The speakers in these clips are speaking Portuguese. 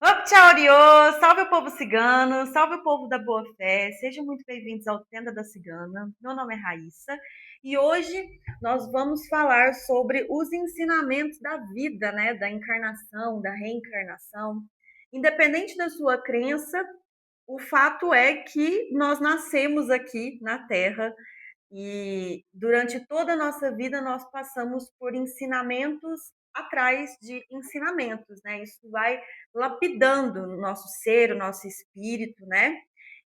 Tchau, Oriô! Salve o povo cigano, salve o povo da boa fé, sejam muito bem-vindos ao Tenda da Cigana. Meu nome é Raíssa e hoje nós vamos falar sobre os ensinamentos da vida, né? Da encarnação, da reencarnação. Independente da sua crença, o fato é que nós nascemos aqui na Terra e durante toda a nossa vida nós passamos por ensinamentos atrás de ensinamentos, né? Isso vai lapidando o nosso ser, o nosso espírito, né?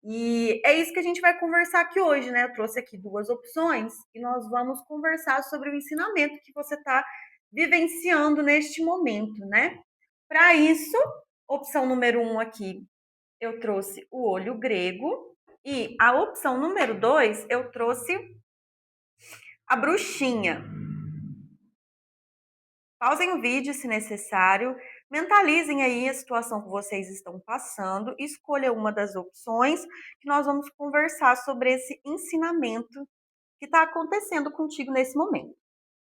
E é isso que a gente vai conversar aqui hoje, né? Eu trouxe aqui duas opções e nós vamos conversar sobre o ensinamento que você está vivenciando neste momento, né? Para isso, opção número 1 aqui, eu trouxe o olho grego. E a opção número 2, eu trouxe a bruxinha. Pausem o vídeo se necessário, mentalizem aí a situação que vocês estão passando, escolha uma das opções que nós vamos conversar sobre esse ensinamento que está acontecendo contigo nesse momento,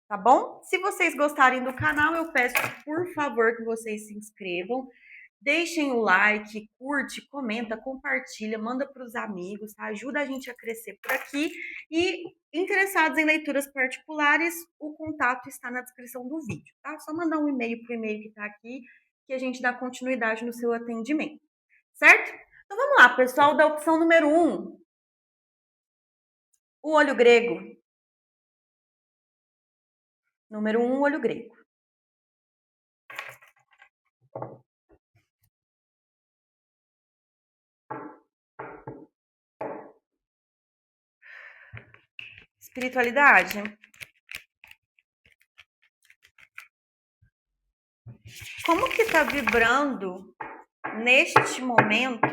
tá bom? Se vocês gostarem do canal, eu peço por favor que vocês se inscrevam. Deixem o like, curte, comenta, compartilha, manda para os amigos, tá? Ajuda a gente a crescer por aqui. E interessados em leituras particulares, o contato está na descrição do vídeo, tá? Só mandar um e-mail para o e-mail que está aqui que a gente dá continuidade no seu atendimento, certo? Então vamos lá, pessoal, da opção número 1, o olho grego. Número 1, o olho grego. Espiritualidade. Como que tá vibrando neste momento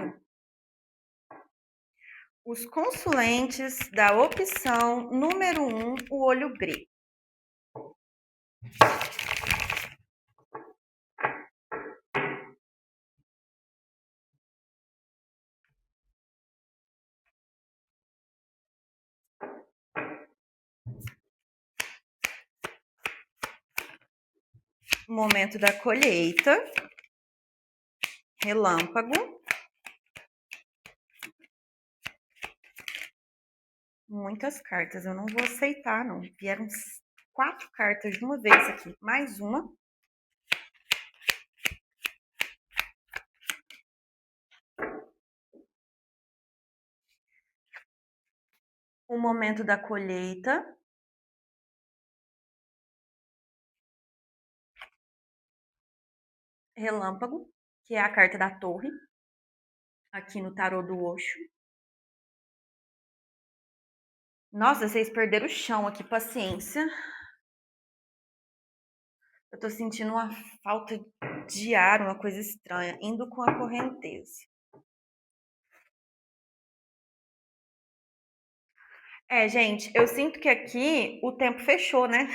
os consulentes da opção número 1, o olho grego? Momento da colheita, relâmpago, muitas cartas, eu não vou aceitar não, vieram 4 cartas de uma vez aqui, mais uma. O momento da colheita, relâmpago, que é a carta da torre, aqui no tarô do Osho. Nossa, vocês perderam o chão aqui, paciência. Eu tô sentindo uma falta de ar, uma coisa estranha, indo com a correnteza. Gente, eu sinto que aqui o tempo fechou, né?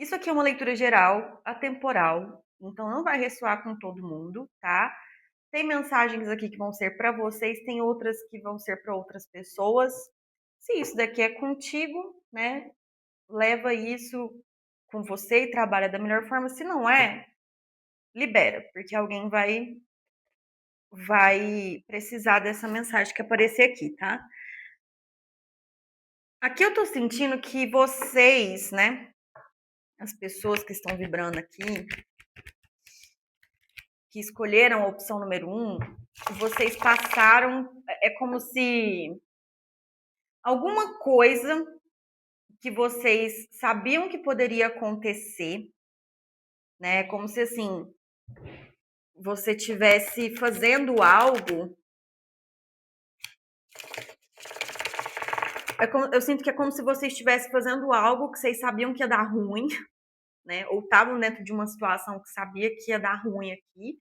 Isso aqui é uma leitura geral, atemporal, então não vai ressoar com todo mundo, tá? Tem mensagens aqui que vão ser para vocês, tem outras que vão ser para outras pessoas. Se isso daqui é contigo, né? Leva isso com você e trabalha da melhor forma. Se não é, libera, porque alguém vai precisar dessa mensagem que aparecer aqui, tá? Aqui eu tô sentindo que vocês, né, as pessoas que estão vibrando aqui, que escolheram a opção número 1, vocês passaram, é como se alguma coisa que vocês sabiam que poderia acontecer, né, como se assim, você tivesse fazendo algo, eu sinto que é como se você estivesse fazendo algo que vocês sabiam que ia dar ruim, né, ou estavam dentro de uma situação que sabia que ia dar ruim aqui,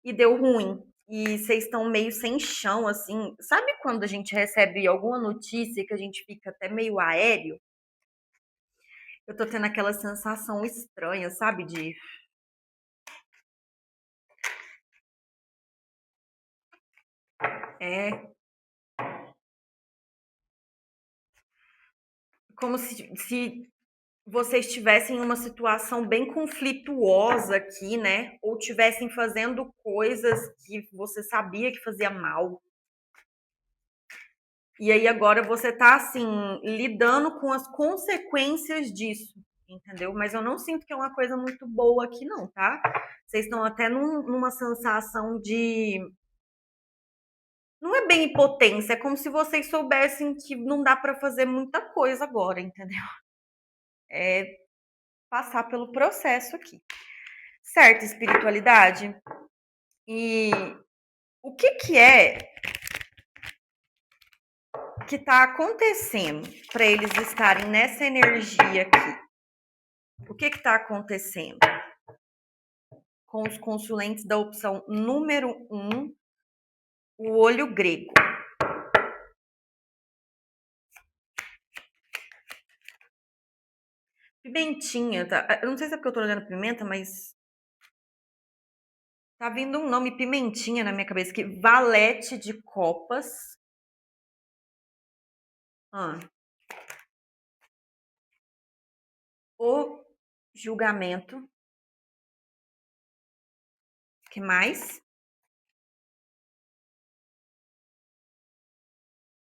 e deu ruim. E vocês estão meio sem chão, assim. Sabe quando a gente recebe alguma notícia que a gente fica até meio aéreo? Eu tô tendo aquela sensação estranha, sabe? De. É. Como se vocês estivessem em uma situação bem conflituosa aqui, né? Ou estivessem fazendo coisas que você sabia que fazia mal. E aí agora você tá assim, lidando com as consequências disso, entendeu? Mas eu não sinto que é uma coisa muito boa aqui, não, tá? Vocês estão até numa sensação de. Não é bem impotência, é como se vocês soubessem que não dá pra fazer muita coisa agora, entendeu? É passar pelo processo aqui. Certo, espiritualidade? E o que que é que tá acontecendo para eles estarem nessa energia aqui? O que que tá acontecendo com os consulentes da opção número 1, o olho grego? Pimentinha, tá? Eu não sei se é porque eu tô olhando pimenta, mas tá vindo um nome pimentinha na minha cabeça aqui. Valete de copas. Ah, o julgamento. Que mais?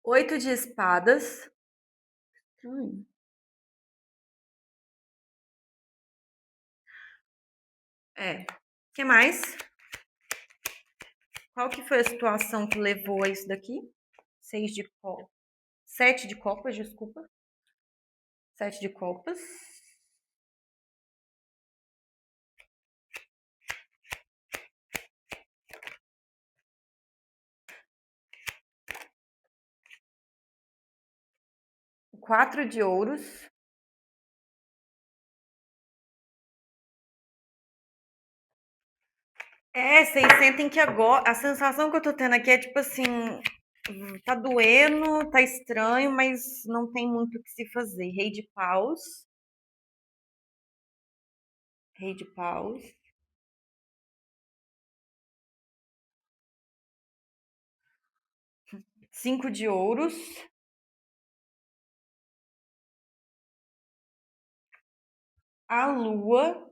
8 de espadas. É. Que mais? Qual que foi a situação que levou a isso daqui? 6 de copas. 7 de copas, desculpa. 7 de copas. Quatro de ouros. É, vocês sentem que agora. A sensação que eu tô tendo aqui é tipo assim. Tá doendo, tá estranho, mas não tem muito o que se fazer. Rei de paus. Rei de paus. 5 de ouros. A lua.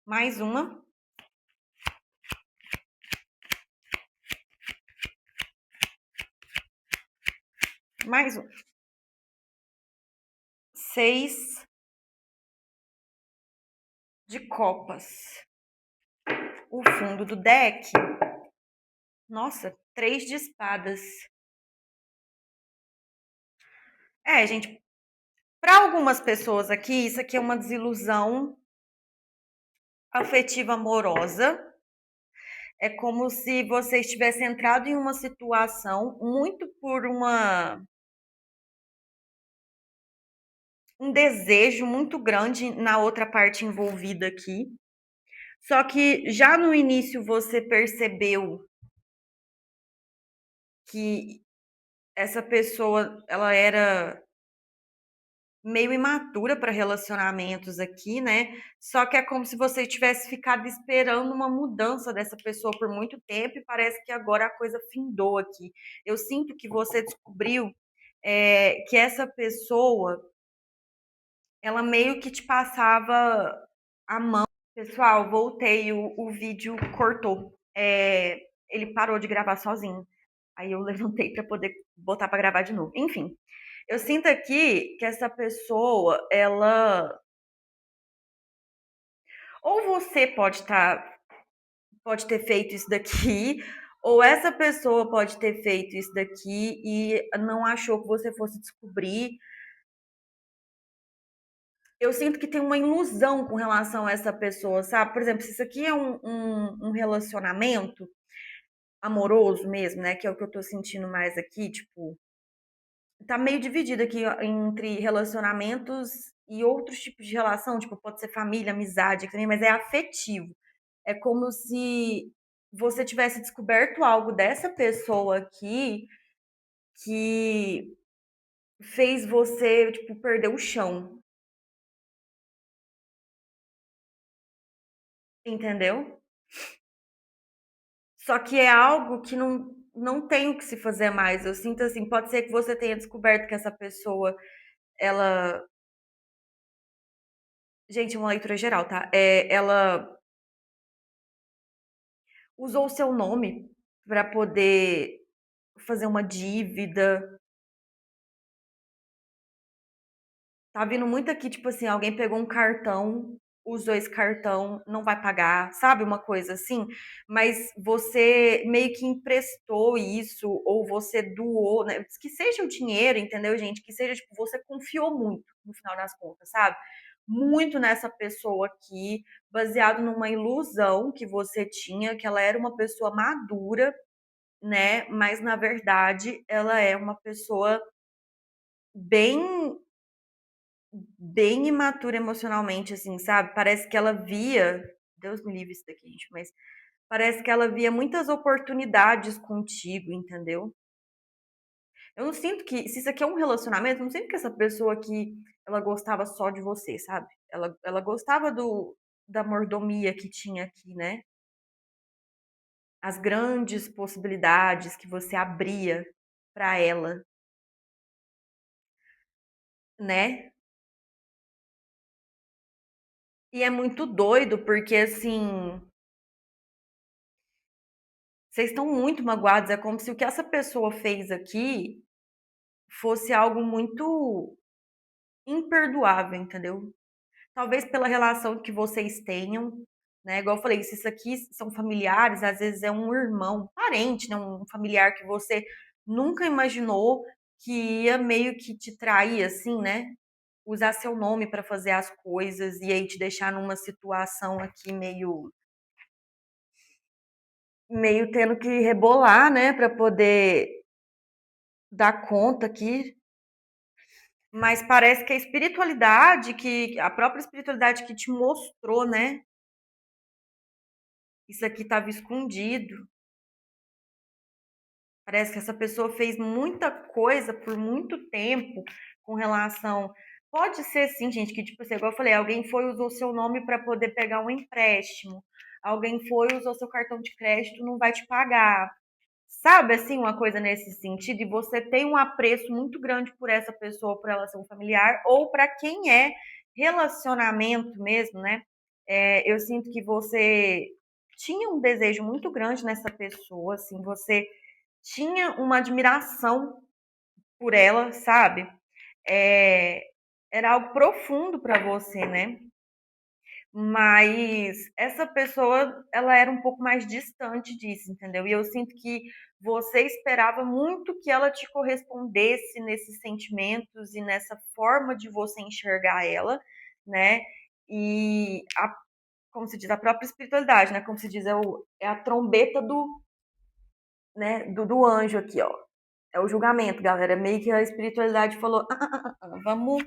Mais uma. Mais um. 6 de copas. O fundo do deck. Nossa, 3 de espadas. É, gente, para algumas pessoas aqui, isso aqui é uma desilusão afetiva amorosa. É como se você estivesse entrado em uma situação muito por um desejo muito grande na outra parte envolvida aqui. Só que já no início você percebeu que essa pessoa ela era meio imatura para relacionamentos aqui, né? Só que é como se você tivesse ficado esperando uma mudança dessa pessoa por muito tempo e parece que agora a coisa findou aqui. Eu sinto que você descobriu que essa pessoa, ela meio que te passava a mão. Pessoal, voltei, o vídeo cortou. Ele parou de gravar sozinho. Aí eu levantei para poder botar para gravar de novo. Enfim, eu sinto aqui que essa pessoa, ela. Ou você pode ter feito isso daqui, ou essa pessoa pode ter feito isso daqui e não achou que você fosse descobrir. Eu sinto que tem uma ilusão com relação a essa pessoa, sabe? Por exemplo, se isso aqui é um relacionamento amoroso mesmo, né? Que é o que eu tô sentindo mais aqui, tipo, tá meio dividido aqui entre relacionamentos e outros tipos de relação, tipo, pode ser família, amizade também, mas é afetivo. É como se você tivesse descoberto algo dessa pessoa aqui que fez você, tipo, perder o chão, entendeu? Só que é algo que não. não tem o que se fazer mais. Eu sinto assim, pode ser que você tenha descoberto que essa pessoa, ela. Gente, é uma leitura geral, tá? Ela usou o seu nome para poder fazer uma dívida. Tá vindo muito aqui, tipo assim, alguém pegou um cartão, usou esse cartão, não vai pagar, sabe? Uma coisa assim. Mas você meio que emprestou isso, ou você doou, né? Que seja o dinheiro, entendeu, gente? Que seja, tipo, você confiou muito, no final das contas, sabe? Muito nessa pessoa aqui, baseado numa ilusão que você tinha, que ela era uma pessoa madura, né? Mas na verdade, ela é uma pessoa bem bem imatura emocionalmente, assim, sabe? Parece que ela via, Deus me livre isso daqui, gente, mas parece que ela via muitas oportunidades contigo, entendeu? Eu não sinto que, se isso aqui é um relacionamento, eu não sinto que essa pessoa aqui, ela gostava só de você, sabe? Ela gostava da mordomia que tinha aqui, né? As grandes possibilidades que você abria pra ela, né? E é muito doido, porque assim, vocês estão muito magoados, é como se o que essa pessoa fez aqui fosse algo muito imperdoável, entendeu? Talvez pela relação que vocês tenham, né? Igual eu falei, se isso aqui são familiares, às vezes é um irmão, um parente, né? Um familiar que você nunca imaginou que ia meio que te trair, assim, né? Usar seu nome para fazer as coisas e aí te deixar numa situação aqui meio tendo que rebolar, né, para poder dar conta aqui. Mas parece que a espiritualidade, que a própria espiritualidade que te mostrou, né? Isso aqui estava escondido. Parece que essa pessoa fez muita coisa por muito tempo com relação. Pode ser sim, gente, que tipo assim, igual eu falei, alguém foi e usou seu nome para poder pegar um empréstimo. Alguém foi e usou seu cartão de crédito, não vai te pagar. Sabe, assim, uma coisa nesse sentido, e você tem um apreço muito grande por essa pessoa, por ela ser um familiar, ou para quem é relacionamento mesmo, né? Eu sinto que você tinha um desejo muito grande nessa pessoa, assim, você tinha uma admiração por ela, sabe? É, era algo profundo para você, né? Mas essa pessoa, ela era um pouco mais distante disso, entendeu? E eu sinto que você esperava muito que ela te correspondesse nesses sentimentos e nessa forma de você enxergar ela, né? E como se diz, a própria espiritualidade, né? Como se diz, é a trombeta né, do anjo aqui, ó. É o julgamento, galera. Meio que a espiritualidade falou: vamos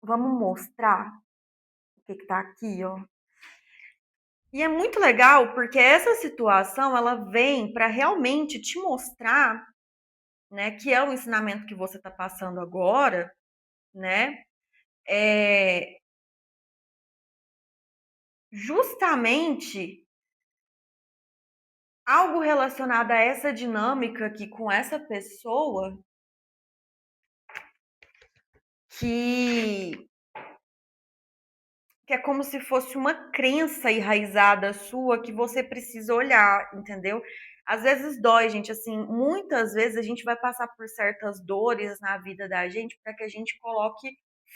mostrar o que tá aqui, ó. E é muito legal porque essa situação ela vem para realmente te mostrar, né, que é o ensinamento que você está passando agora, né, é justamente algo relacionado a essa dinâmica aqui com essa pessoa que que é como se fosse uma crença enraizada sua que você precisa olhar, entendeu? Às vezes dói, gente, assim, muitas vezes a gente vai passar por certas dores na vida da gente para que a gente coloque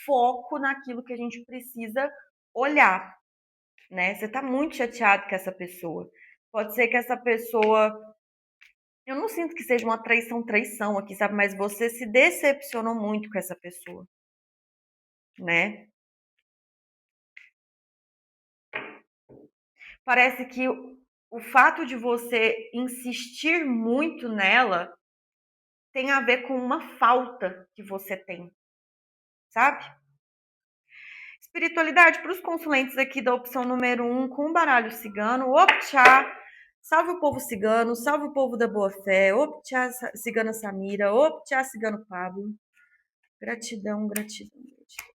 foco naquilo que a gente precisa olhar, né? Você tá muito chateado com essa pessoa. Pode ser que essa pessoa, eu não sinto que seja uma traição aqui, sabe? Mas você se decepcionou muito com essa pessoa, né? Parece que o fato de você insistir muito nela tem a ver com uma falta que você tem, sabe? Espiritualidade para os consulentes aqui da opção número 1, com o baralho cigano. Optcha, salve o povo cigano, salve o povo da boa fé. Optcha, cigana Samira. Optcha, cigano Pablo. Gratidão, gratidão, gratidão.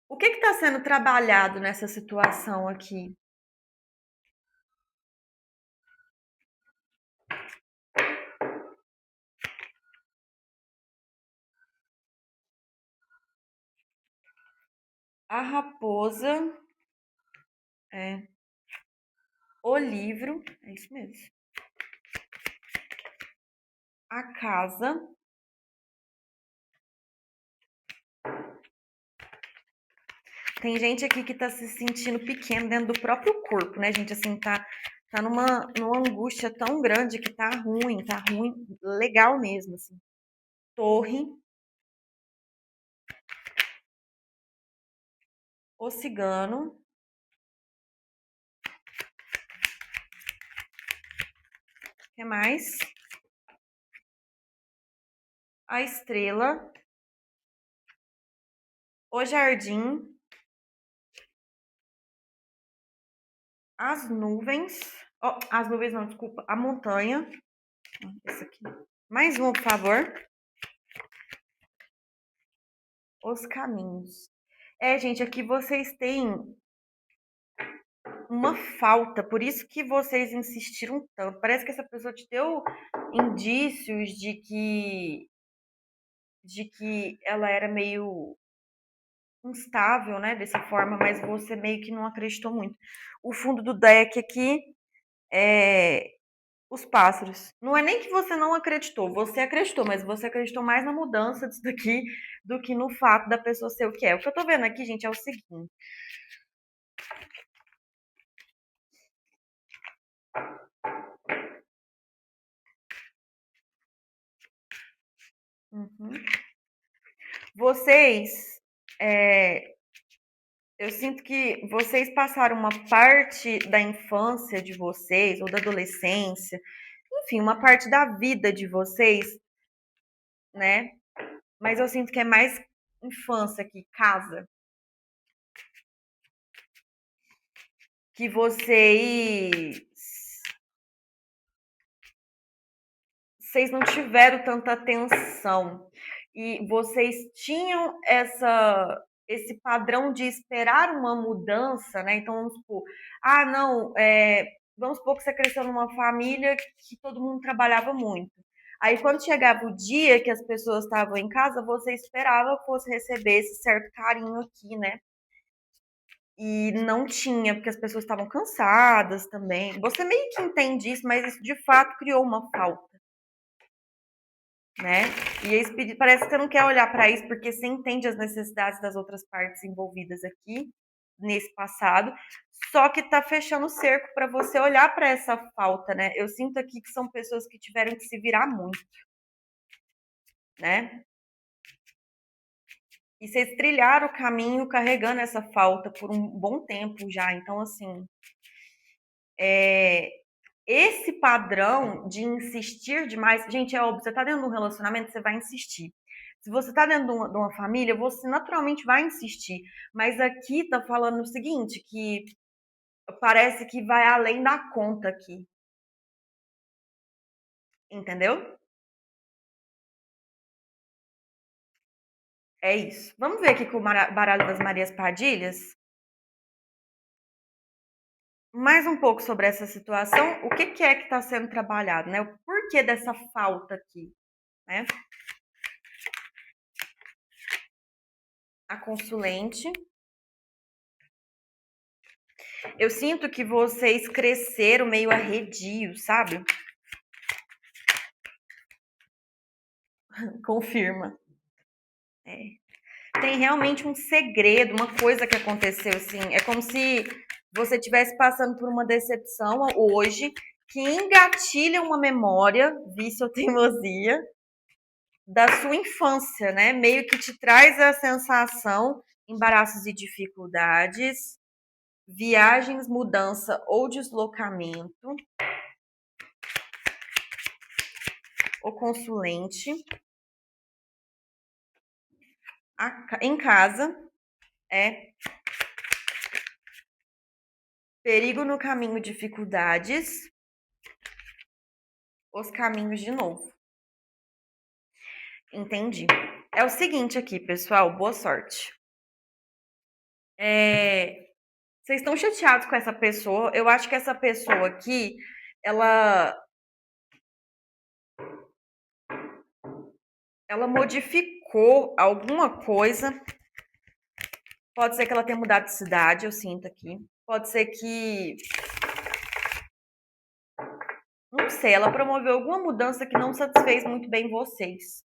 O que está sendo trabalhado nessa situação aqui? a raposa, é, o livro, é isso mesmo. A casa. Tem gente aqui que tá se sentindo pequeno dentro do próprio corpo, né, gente? Assim, tá numa angústia tão grande que tá ruim, legal mesmo, assim. Torre, o cigano, o que mais? A estrela, o jardim, as nuvens, ó, as nuvens não, desculpa, a montanha, esse aqui. Mais um, por favor. Os caminhos. É, gente, aqui vocês têm uma falta, por isso que vocês insistiram tanto. Parece que essa pessoa te deu indícios de que ela era meio instável, né, dessa forma, mas você meio que não acreditou muito. O fundo do deck aqui é os pássaros. Não é nem que você acreditou, mas você acreditou mais na mudança disso daqui do que no fato da pessoa ser o que é. O que eu tô vendo aqui, gente, é o seguinte. Uhum. Vocês, é, eu sinto que vocês passaram uma parte da infância de vocês, ou da adolescência, enfim, uma parte da vida de vocês, né? Mas eu sinto que é mais infância que casa, que vocês não tiveram tanta atenção e vocês tinham esse padrão de esperar uma mudança, né? Então vamos supor, ah, não, vamos supor que você cresceu numa família que todo mundo trabalhava muito. Aí quando chegava o dia que as pessoas estavam em casa, você esperava que fosse receber esse certo carinho aqui, né? E não tinha, porque as pessoas estavam cansadas também. Você meio que entende isso, mas isso de fato criou uma falta, né? E esse pedido, parece que você não quer olhar para isso porque você entende as necessidades das outras partes envolvidas aqui nesse passado, só que tá fechando o cerco para você olhar para essa falta, né? Eu sinto aqui que são pessoas que tiveram que se virar muito, né? E vocês trilharam o caminho carregando essa falta por um bom tempo já. Então, assim, é, esse padrão de insistir demais, gente, é óbvio, você tá dentro de um relacionamento, você vai insistir. Se você tá dentro de uma família, você naturalmente vai insistir. Mas aqui tá falando o seguinte, que parece que vai além da conta aqui. Entendeu? É isso. Vamos ver aqui com o baralho das Marias Padilhas. Mais um pouco sobre essa situação. O que é que está sendo trabalhado, né? O porquê dessa falta aqui, né? A consulente. Eu sinto que vocês cresceram meio arredio, sabe? Confirma. É. Tem realmente um segredo, uma coisa que aconteceu, assim. É como se você estivesse passando por uma decepção hoje que engatilha uma memória, vício ou teimosia, da sua infância, né? Meio que te traz a sensação, embaraços e dificuldades, viagens, mudança ou deslocamento, o consulente, em casa, é perigo no caminho, dificuldades, os caminhos de novo. Entendi. É o seguinte aqui, pessoal, boa sorte. Vocês estão chateados com essa pessoa? Eu acho que essa pessoa aqui, ela, ela modificou alguma coisa Pode ser que ela tenha mudado de cidade, eu sinto aqui. Pode ser que, não sei, ela promoveu alguma mudança que não satisfez muito bem vocês,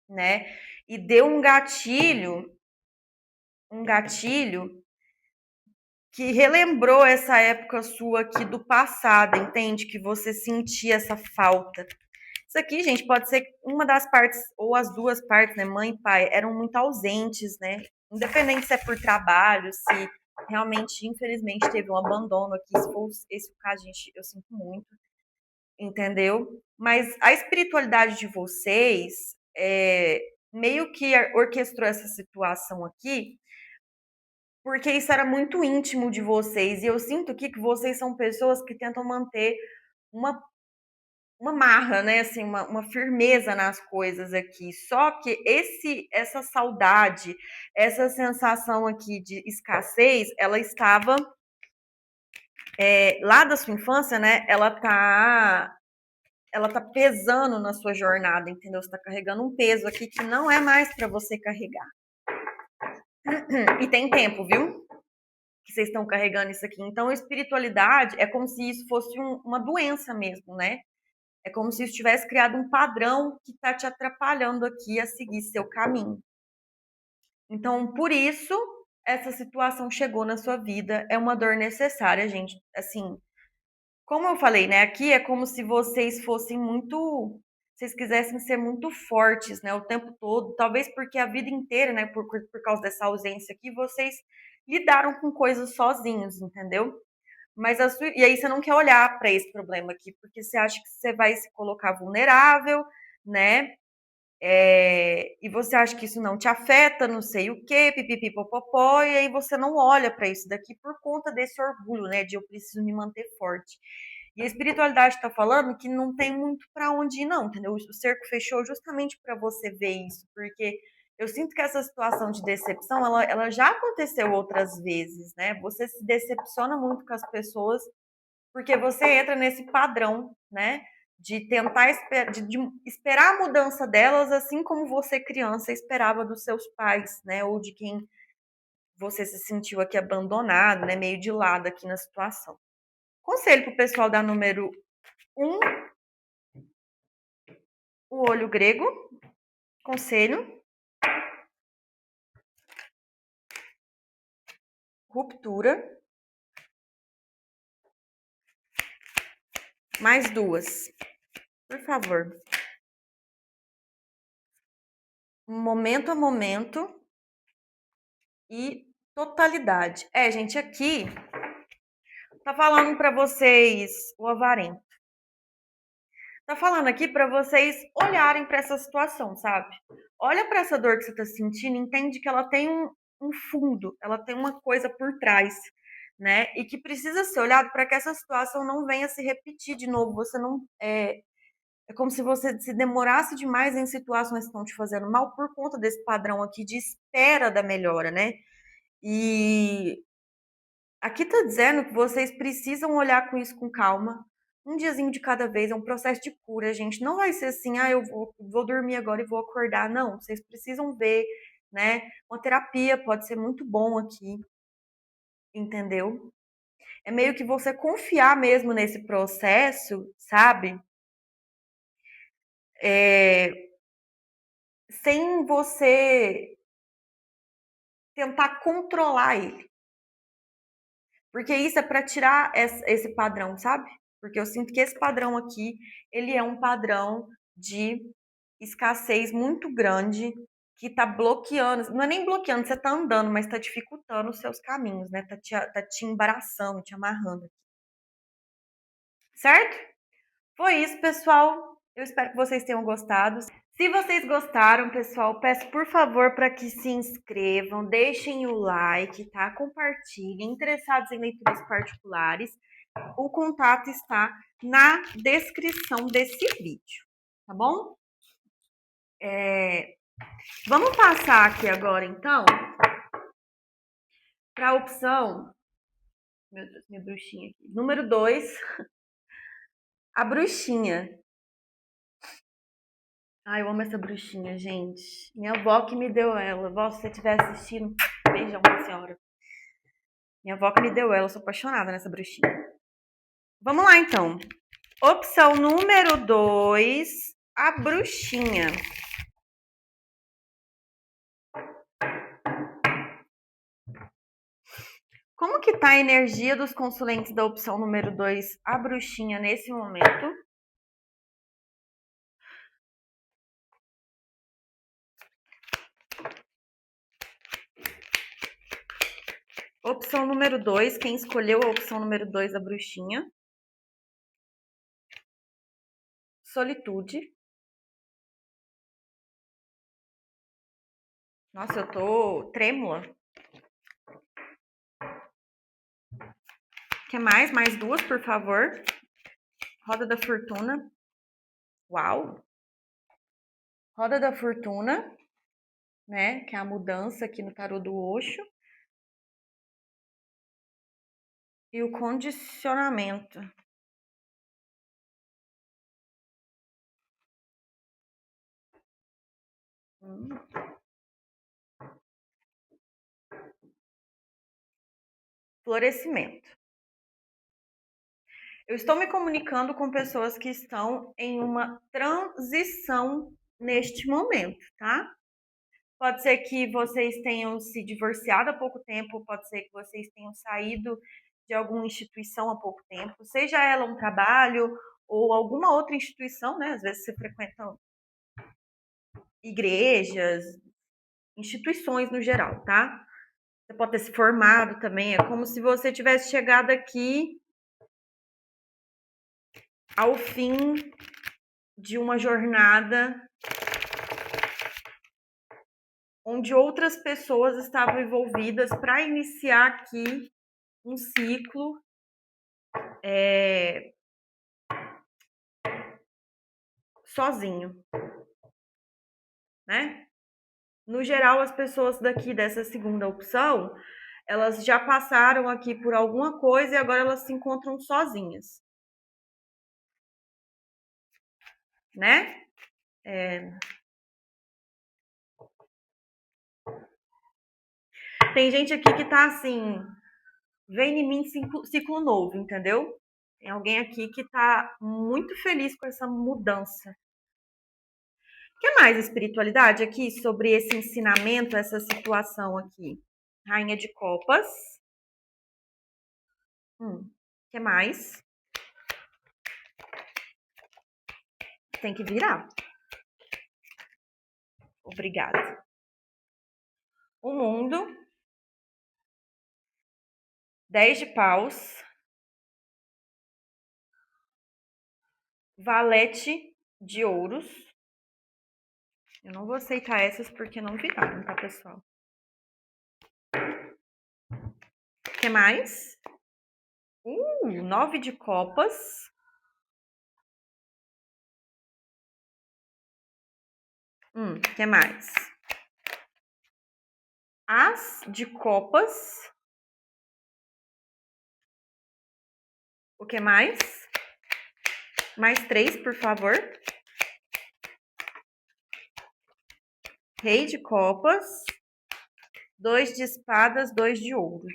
né? E deu um gatilho que relembrou essa época sua aqui do passado, entende? Que você sentia essa falta. Isso aqui, gente, pode ser uma das partes, ou as duas partes, né? Mãe e pai, eram muito ausentes, né? Independente se é por trabalho, se realmente, infelizmente, teve um abandono aqui. Se for esse o caso, gente, eu sinto muito, entendeu? Mas a espiritualidade de vocês meio que orquestrou essa situação aqui, porque isso era muito íntimo de vocês. E eu sinto aqui que vocês são pessoas que tentam manter uma uma marra, né? Assim, uma firmeza nas coisas aqui. Só que essa saudade, essa sensação aqui de escassez, ela estava lá da sua infância, né? Ela tá pesando na sua jornada, entendeu? Você tá carregando um peso aqui que não é mais para você carregar. E tem tempo, viu? Que vocês estão carregando isso aqui. Então, a espiritualidade é como se isso fosse uma doença mesmo, né? É como se isso tivesse criado um padrão que está te atrapalhando aqui a seguir seu caminho. Então, por isso, essa situação chegou na sua vida. É uma dor necessária, gente. Assim, como eu falei, né? Aqui é como se vocês fossem muito. Vocês quisessem ser muito fortes, né? O tempo todo. Talvez porque a vida inteira, né? Por causa dessa ausência aqui, vocês lidaram com coisas sozinhos, entendeu? E aí você não quer olhar para esse problema aqui, porque você acha que você vai se colocar vulnerável, né? E você acha que isso não te afeta, não sei o quê, pipipipopopó, e aí você não olha para isso daqui por conta desse orgulho, né? De eu preciso me manter forte. E a espiritualidade está falando que não tem muito para onde ir, não, entendeu? O cerco fechou justamente para você ver isso, porque eu sinto que essa situação de decepção, ela já aconteceu outras vezes, né? Você se decepciona muito com as pessoas porque você entra nesse padrão, né? De tentar de esperar a mudança delas, assim como você, criança, esperava dos seus pais, né? Ou de quem você se sentiu aqui abandonado, né? Meio de lado aqui na situação. Conselho para o pessoal da número 1, o olho grego. Conselho. Ruptura. Mais duas. Por favor. Momento a momento e totalidade. Gente, aqui tá falando para vocês o avarento. Tá falando aqui para vocês olharem para essa situação, sabe? Olha para essa dor que você tá sentindo, entende que ela tem um fundo, ela tem uma coisa por trás, né? E que precisa ser olhado para que essa situação não venha se repetir de novo. Você não é como se você se demorasse demais em situações que estão te fazendo mal por conta desse padrão aqui de espera da melhora, né? E aqui tá dizendo que vocês precisam olhar com isso com calma. Um diazinho de cada vez, é um processo de cura, gente. Não vai ser assim, eu vou dormir agora e vou acordar. Não, vocês precisam ver, né? Uma terapia pode ser muito bom aqui, entendeu? É meio que você confiar mesmo nesse processo, sabe? É, sem você tentar controlar ele. Porque isso é para tirar esse padrão, sabe? Porque eu sinto que esse padrão aqui, ele é um padrão de escassez muito grande que tá bloqueando, não é nem bloqueando, você tá andando, mas tá dificultando os seus caminhos, né? Tá te embaraçando, te amarrando. Certo? Foi isso, pessoal. Eu espero que vocês tenham gostado. Se vocês gostaram, pessoal, peço por favor para que se inscrevam, deixem o like, tá? Compartilhem. Interessados em leituras particulares, o contato está na descrição desse vídeo, tá bom? Vamos passar aqui agora, então, para a opção. Meu Deus, minha bruxinha aqui. Número 2, a bruxinha. Ai, eu amo essa bruxinha, gente. Minha avó que me deu ela. Vó, se você estiver assistindo, beijão pra senhora. Minha avó que me deu ela, eu sou apaixonada nessa bruxinha. Vamos lá, então. Opção número 2, a bruxinha. Como que tá a energia dos consulentes da opção número 2, a bruxinha, nesse momento? Opção número 2, quem escolheu a opção número 2, a bruxinha? Solitude. Nossa, eu tô trêmula. Quer mais? Mais duas, por favor. Roda da Fortuna. Uau! Roda da Fortuna, né? Que é a mudança aqui no tarô do Osho. E o condicionamento. Florescimento. Eu estou me comunicando com pessoas que estão em uma transição neste momento, tá? Pode ser que vocês tenham se divorciado há pouco tempo, pode ser que vocês tenham saído de alguma instituição há pouco tempo, seja ela um trabalho ou alguma outra instituição, né? Às vezes você frequenta igrejas, instituições no geral, tá? Você pode ter se formado também, é como se você tivesse chegado aqui ao fim de uma jornada onde outras pessoas estavam envolvidas para iniciar aqui um ciclo sozinho, né? No geral, as pessoas daqui dessa segunda opção, elas já passaram aqui por alguma coisa e agora elas se encontram sozinhas, né? Tem gente aqui que tá assim, vem em mim ciclo novo, entendeu? Tem alguém aqui que tá muito feliz com essa mudança. Que mais espiritualidade aqui sobre esse ensinamento, essa situação aqui? Rainha de Copas. Que mais? Tem que virar. Obrigada. O mundo. 10 de paus. Valete de ouros. Eu não vou aceitar essas porque não viraram, tá, pessoal? Que mais? 9 de copas. Que mais? As de copas. O que mais? Mais 3, por favor. Rei de copas. 2 de espadas, 2 de ouros.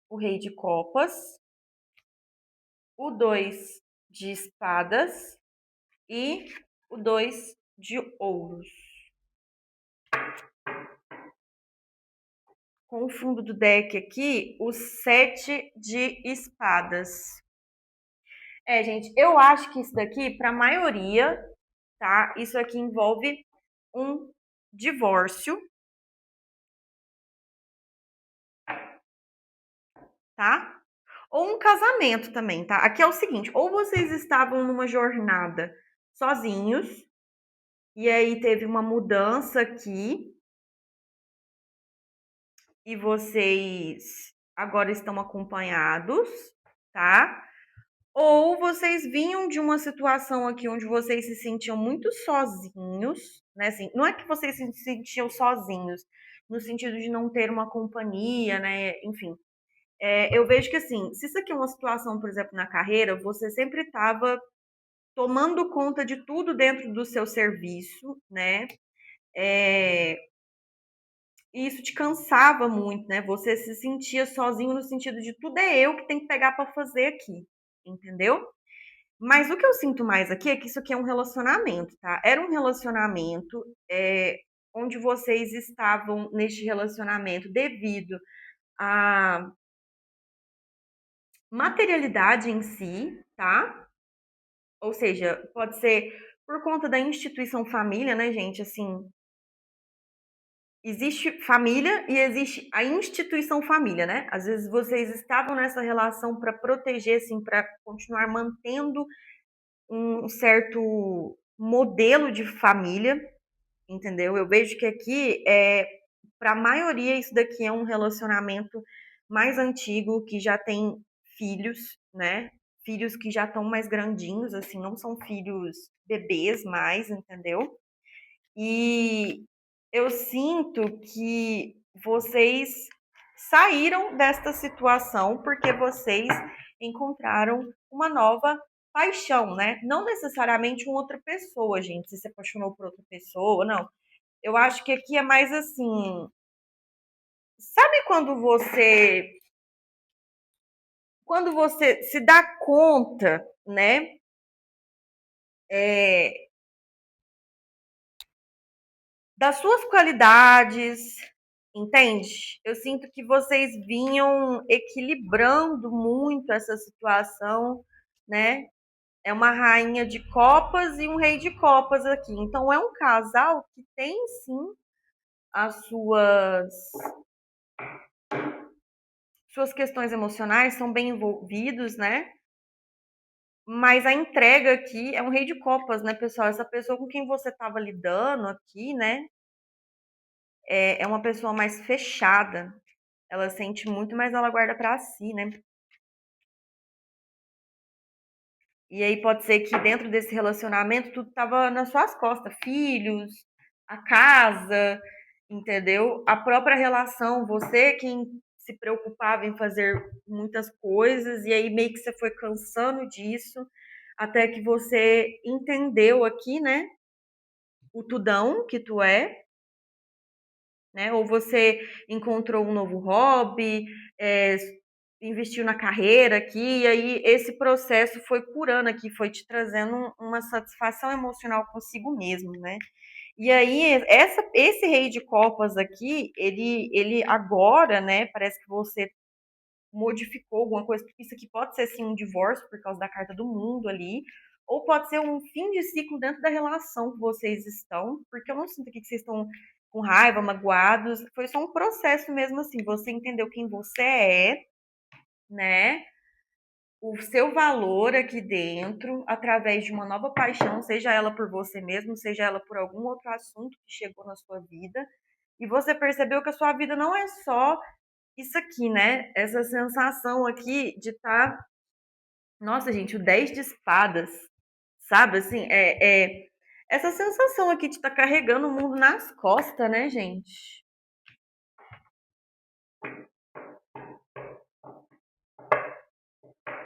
O rei de copas. O 2 de espadas. E o 2 de ouros. Com o fundo do deck aqui, o 7 de espadas. Gente, eu acho que isso daqui, para a maioria, tá? Isso aqui envolve um divórcio, tá? Ou um casamento também, tá? Aqui é o seguinte, ou vocês estavam numa jornada sozinhos, e aí teve uma mudança aqui, e vocês agora estão acompanhados, tá? Ou vocês vinham de uma situação aqui onde vocês se sentiam muito sozinhos, né? Assim, não é que vocês se sentiam sozinhos, no sentido de não ter uma companhia, né? Enfim, eu vejo que assim, se isso aqui é uma situação, por exemplo, na carreira, você sempre estava tomando conta de tudo dentro do seu serviço, né? E isso te cansava muito, né? Você se sentia sozinho no sentido de tudo é eu que tenho que pegar para fazer aqui, entendeu? Mas o que eu sinto mais aqui é que isso aqui é um relacionamento, tá? Era um relacionamento onde vocês estavam neste relacionamento devido à materialidade em si, tá? Ou seja, pode ser por conta da instituição família, né, gente? Assim, existe família e existe a instituição família, né? Às vezes vocês estavam nessa relação para proteger, assim, para continuar mantendo um certo modelo de família, entendeu? Eu vejo que aqui para a maioria isso daqui é um relacionamento mais antigo que já tem filhos, né? Filhos que já estão mais grandinhos, assim, não são filhos bebês mais, entendeu? E eu sinto que vocês saíram desta situação porque vocês encontraram uma nova paixão, né? Não necessariamente uma outra pessoa, gente, se apaixonou por outra pessoa, não. Eu acho que aqui é mais assim, sabe quando você se dá conta, né? É, das suas qualidades, entende? Eu sinto que vocês vinham equilibrando muito essa situação, né? É uma rainha de copas e um rei de copas aqui. Então é um casal que tem sim as suas questões emocionais, são bem envolvidos, né? Mas a entrega aqui é um rei de copas, né, pessoal? Essa pessoa com quem você estava lidando aqui, né? É uma pessoa mais fechada. Ela sente muito, mas ela guarda pra si, né? E aí pode ser que dentro desse relacionamento tudo tava nas suas costas, filhos, a casa, entendeu? A própria relação, você quem se preocupava em fazer muitas coisas e aí meio que você foi cansando disso, até que você entendeu aqui, né, o tudão que tu é, né? Ou você encontrou um novo hobby, é, investiu na carreira aqui, e aí esse processo foi curando aqui, foi te trazendo uma satisfação emocional consigo mesmo, né? E aí, esse rei de copas aqui, ele agora, né, parece que você modificou alguma coisa, porque isso aqui pode ser sim um divórcio por causa da carta do mundo ali, ou pode ser um fim de ciclo dentro da relação que vocês estão, porque eu não sinto aqui que vocês estão com raiva, magoados, foi só um processo mesmo assim, você entendeu quem você é, né? O seu valor aqui dentro, através de uma nova paixão, seja ela por você mesmo, seja ela por algum outro assunto que chegou na sua vida, e você percebeu que a sua vida não é só isso aqui, né? Essa sensação aqui de estar. Nossa, gente, o 10 de espadas, sabe? Assim, essa sensação aqui de estar carregando o mundo nas costas, né, gente?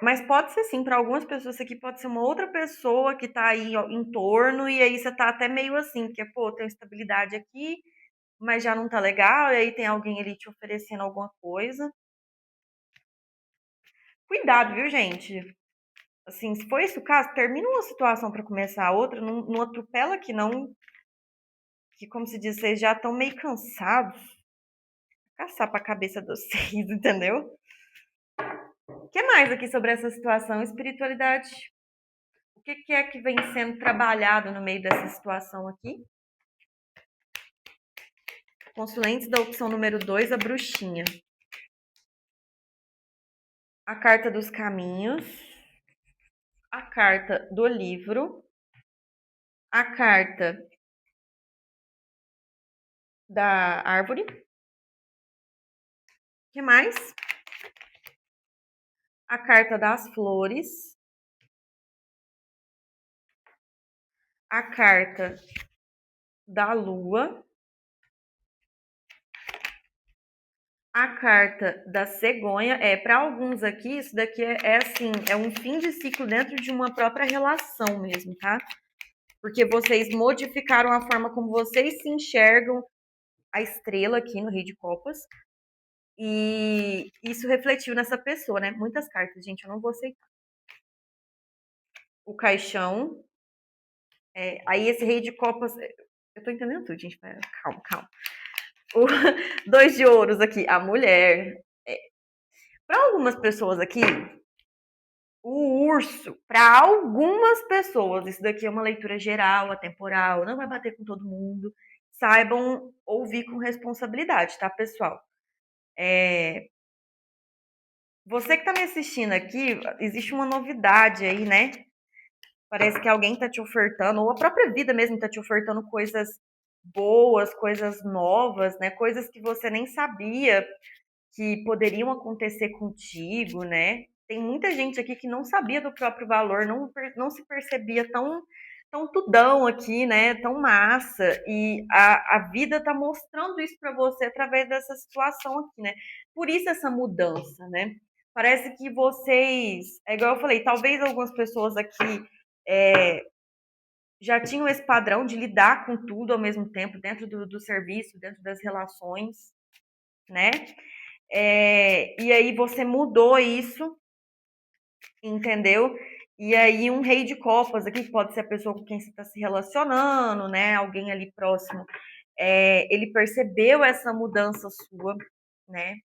Mas pode ser sim, para algumas pessoas isso aqui pode ser uma outra pessoa que tá aí ó, em torno, e aí você tá até meio assim, porque, pô, tem estabilidade aqui, mas já não tá legal, e aí tem alguém ali te oferecendo alguma coisa. Cuidado, viu, gente? Assim, se for esse o caso, termina uma situação para começar a outra, não atropela que não, que como se diz, vocês já estão meio cansados, caçar pra cabeça de vocês, entendeu? O que mais aqui sobre essa situação? Espiritualidade. O que é que vem sendo trabalhado no meio dessa situação aqui? Consulentes da opção número 2, a bruxinha. A carta dos caminhos. A carta do livro. A carta da árvore. O que mais? A carta das flores. A carta da lua. A carta da cegonha para alguns aqui, isso daqui é assim, é um fim de ciclo dentro de uma própria relação mesmo, tá? Porque vocês modificaram a forma como vocês se enxergam a estrela aqui no Rei de Copas. E isso refletiu nessa pessoa, né? Muitas cartas, gente, eu não vou aceitar. O caixão. Aí esse Rei de Copas. Eu tô entendendo tudo, gente. Calma, calma. O 2 de ouros aqui, a mulher. Para algumas pessoas aqui, o urso, para algumas pessoas, isso daqui é uma leitura geral, atemporal, não vai bater com todo mundo. Saibam ouvir com responsabilidade, tá, pessoal? Você que tá me assistindo aqui, existe uma novidade aí, né? Parece que alguém tá te ofertando, ou a própria vida mesmo tá te ofertando coisas boas, coisas novas, né? Coisas que você nem sabia que poderiam acontecer contigo, né? Tem muita gente aqui que não sabia do próprio valor, não se percebia tão tudão aqui, né? Tão massa. E a vida tá mostrando isso para você através dessa situação aqui, né? Por isso essa mudança, né? Parece que vocês, é igual eu falei, talvez algumas pessoas aqui já tinham esse padrão de lidar com tudo ao mesmo tempo, dentro do serviço, dentro das relações, né? E aí você mudou isso, entendeu? E aí um rei de copas aqui, que pode ser a pessoa com quem você está se relacionando, né? Alguém ali próximo. Ele percebeu essa mudança sua, né?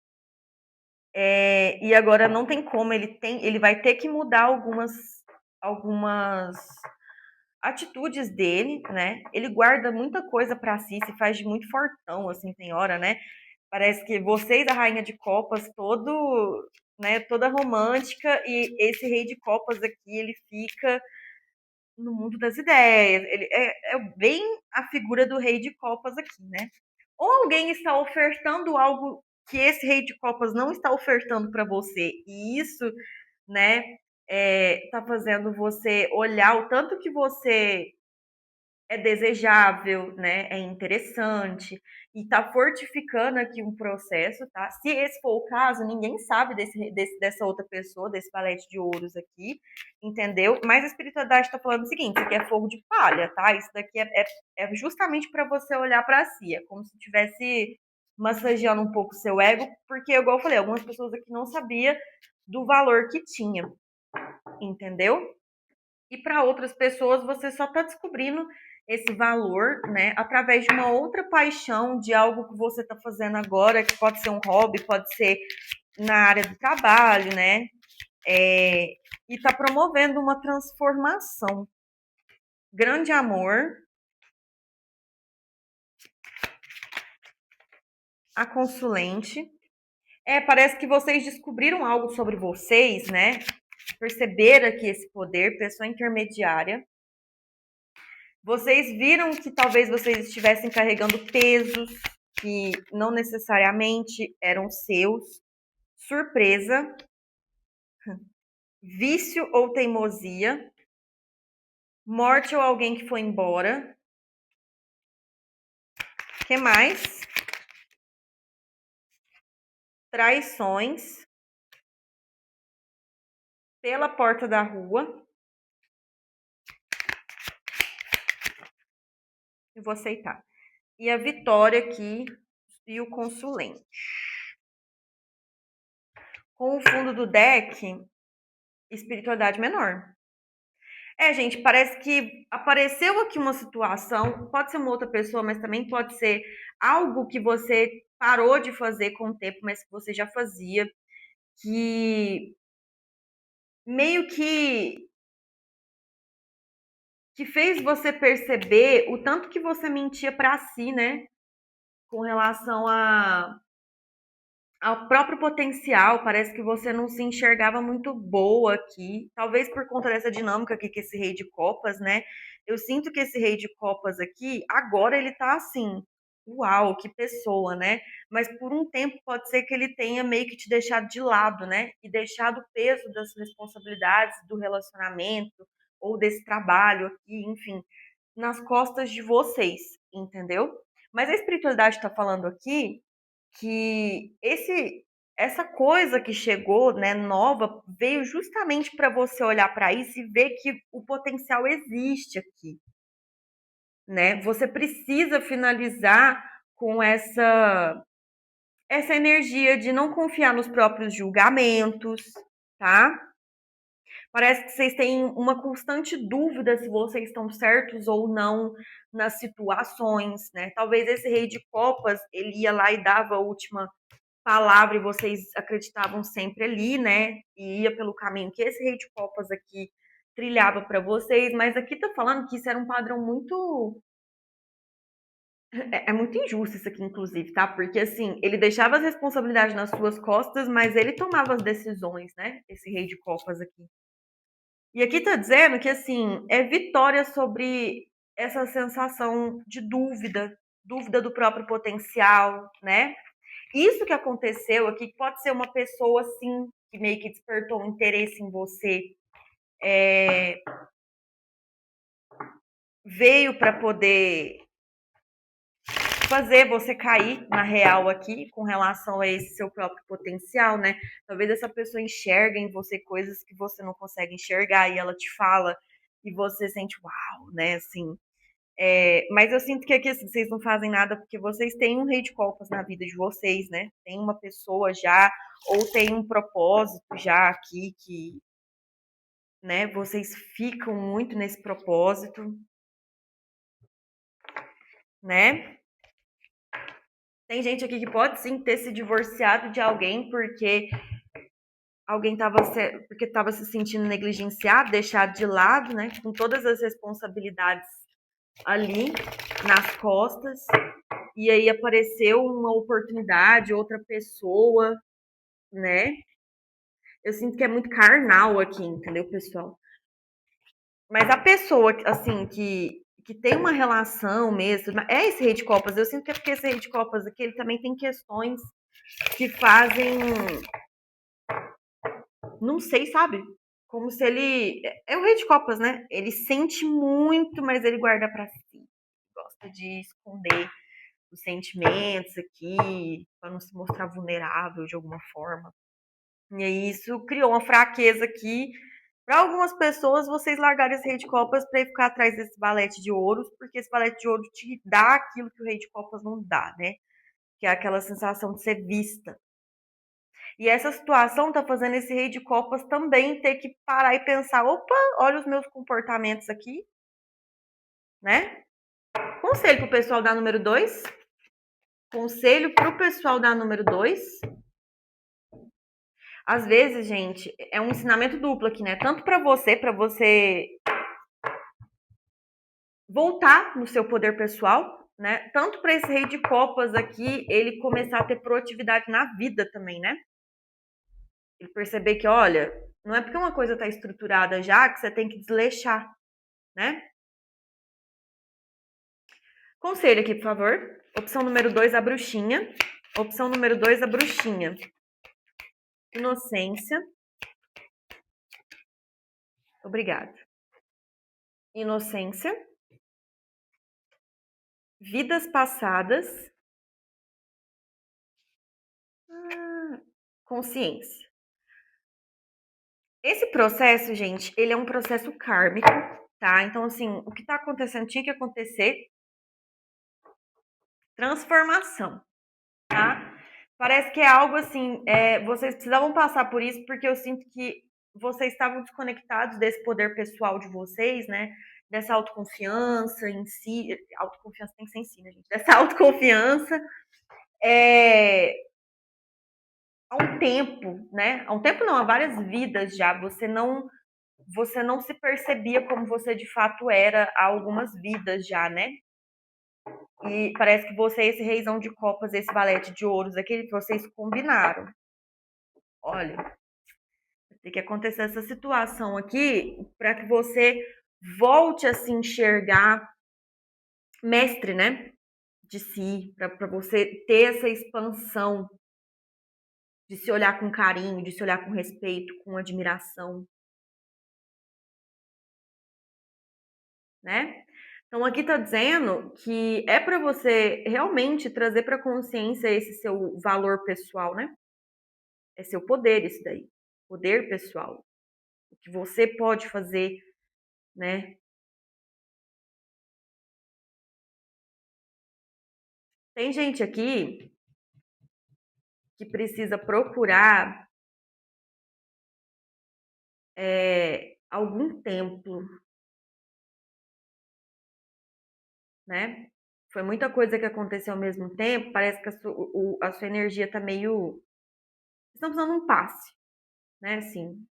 E agora não tem como, ele vai ter que mudar algumas atitudes dele, né? Ele guarda muita coisa para si, se faz de muito fortão, assim, tem hora, né? Parece que vocês, a rainha de copas, né, toda romântica, e esse rei de copas aqui, ele fica no mundo das ideias. Ele é bem a figura do rei de copas aqui, né? Ou alguém está ofertando algo que esse rei de copas não está ofertando para você, e isso, né, tá fazendo você olhar o tanto que você é desejável, né? É interessante e tá fortificando aqui um processo, tá? Se esse for o caso, ninguém sabe dessa outra pessoa, desse valete de ouros aqui, entendeu? Mas a espiritualidade está falando o seguinte: isso aqui é fogo de palha, tá? Isso daqui é justamente para você olhar para si, é como se estivesse massageando um pouco o seu ego, porque, igual eu falei, algumas pessoas aqui não sabiam do valor que tinha, entendeu? E para outras pessoas você só está descobrindo esse valor, né, através de uma outra paixão, de algo que você está fazendo agora, que pode ser um hobby, pode ser na área do trabalho, né, e está promovendo uma transformação. Grande amor, a consulente. Parece que vocês descobriram algo sobre vocês, né? Perceberam aqui esse poder, pessoa intermediária. Vocês viram que talvez vocês estivessem carregando pesos que não necessariamente eram seus. Surpresa, vício ou teimosia, morte ou alguém que foi embora. Que mais? Traições, pela porta da rua. Eu vou aceitar. E a vitória aqui e o consulente. Com o fundo do deck, espiritualidade menor. Gente, parece que apareceu aqui uma situação, pode ser uma outra pessoa, mas também pode ser algo que você parou de fazer com o tempo, mas que você já fazia, que meio que fez você perceber o tanto que você mentia para si, né? Com relação ao próprio potencial, parece que você não se enxergava muito boa aqui, talvez por conta dessa dinâmica aqui que esse rei de copas, né? Eu sinto que esse rei de copas aqui, agora ele tá assim, uau, que pessoa, né? Mas por um tempo pode ser que ele tenha meio que te deixado de lado, né? E deixado o peso das responsabilidades do relacionamento ou desse trabalho aqui, enfim, nas costas de vocês, entendeu? Mas a espiritualidade está falando aqui que essa coisa que chegou, né, nova, veio justamente para você olhar para isso e ver que o potencial existe aqui, né? Você precisa finalizar com essa energia de não confiar nos próprios julgamentos, tá? Parece que vocês têm uma constante dúvida se vocês estão certos ou não nas situações, né? Talvez esse rei de copas, ele ia lá e dava a última palavra e vocês acreditavam sempre ali, né? E ia pelo caminho que esse rei de copas aqui trilhava para vocês, mas aqui tá falando que isso era um padrão muito é muito injusto isso aqui, inclusive, tá? Porque assim, ele deixava as responsabilidades nas suas costas, mas ele tomava as decisões, né? Esse rei de copas aqui. E aqui tá dizendo que assim, é vitória sobre essa sensação de dúvida, dúvida do próprio potencial, né? Isso que aconteceu aqui pode ser uma pessoa assim que meio que despertou um interesse em você, veio para poder fazer você cair na real aqui com relação a esse seu próprio potencial, né? Talvez essa pessoa enxerga em você coisas que você não consegue enxergar e ela te fala e você sente uau, né? Assim, mas eu sinto que aqui assim, vocês não fazem nada porque vocês têm um rei de copas na vida de vocês, né? Tem uma pessoa já ou tem um propósito já aqui que, né? Vocês ficam muito nesse propósito, né? Tem gente aqui que pode sim ter se divorciado de alguém porque alguém estava se sentindo negligenciado, deixado de lado, né? Com todas as responsabilidades ali nas costas. E aí apareceu uma oportunidade, outra pessoa, né? Eu sinto que é muito carnal aqui, entendeu, pessoal? Mas a pessoa, assim, que tem uma relação mesmo, é esse rei de copas. Eu sinto que é porque esse rei de copas aqui, ele também tem questões que fazem, não sei, sabe? Como se ele. É o rei de copas, né? Ele sente muito, mas ele guarda pra si. Gosta de esconder os sentimentos aqui, para não se mostrar vulnerável de alguma forma. E aí isso criou uma fraqueza aqui. Para algumas pessoas, vocês largarem esse rei de copas para ficar atrás desse valete de ouros, porque esse valete de ouro te dá aquilo que o rei de copas não dá, né? Que é aquela sensação de ser vista. E essa situação tá fazendo esse rei de copas também ter que parar e pensar: opa, olha os meus comportamentos aqui, né? Conselho pro pessoal da número 2. Conselho pro pessoal da número 2. Às vezes, gente, é um ensinamento duplo aqui, né? Tanto para você voltar no seu poder pessoal, né? Tanto para esse rei de copas aqui, ele começar a ter proatividade na vida também, né? Ele perceber que, olha, não é porque uma coisa está estruturada já que você tem que desleixar, né? Conselho aqui, por favor. Opção número 2, a bruxinha. Opção número 2, a bruxinha. Inocência. Obrigada. Inocência. Vidas passadas. Consciência. Esse processo, gente, ele é um processo kármico, tá? Então, assim, o que tá acontecendo tinha que acontecer. Transformação, tá? Parece que é algo assim, vocês precisavam passar por isso porque eu sinto que vocês estavam desconectados desse poder pessoal de vocês, né? Dessa autoconfiança em si. Autoconfiança tem que ser em si, né, gente? Dessa autoconfiança. É, há um tempo, né? Há um tempo não, há várias vidas já. Você não se percebia como você de fato era há algumas vidas já, né? E parece que você, esse reizão de copas, esse valete de ouros aqui, vocês combinaram. Olha, tem que acontecer essa situação aqui para que você volte a se enxergar mestre, né? De si, para você ter essa expansão de se olhar com carinho, de se olhar com respeito, com admiração, né? Então aqui tá dizendo que é para você realmente trazer para consciência esse seu valor pessoal, né? É seu poder isso daí, poder pessoal, o que você pode fazer, né? Tem gente aqui que precisa procurar algum templo, né? Foi muita coisa que aconteceu ao mesmo tempo, parece que a sua energia tá meio. Vocês estão precisando de um passe, né? Assim,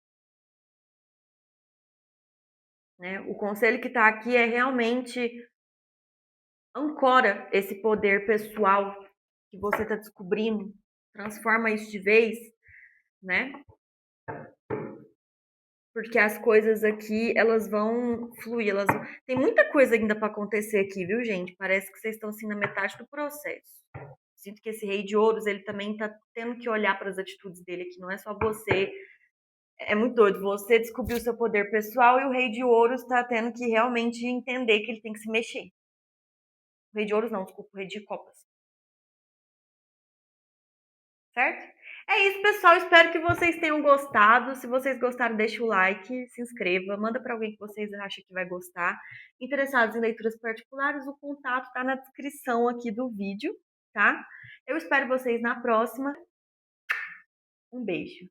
né? O conselho que tá aqui é realmente ancora esse poder pessoal que você está descobrindo, transforma isso de vez, né? Porque as coisas aqui, elas vão fluir, tem muita coisa ainda para acontecer aqui, viu, gente? Parece que vocês estão assim na metade do processo. Sinto que esse rei de ouros, ele também tá tendo que olhar para as atitudes dele aqui, não é só você. É muito doido, você descobriu o seu poder pessoal e o rei de ouros tá tendo que realmente entender que ele tem que se mexer. O rei de ouros não, desculpa, o rei de copas. Certo? É isso, pessoal. Espero que vocês tenham gostado. Se vocês gostaram, deixa o like, se inscreva, manda para alguém que vocês acham que vai gostar. Interessados em leituras particulares, o contato está na descrição aqui do vídeo, tá? Eu espero vocês na próxima. Um beijo.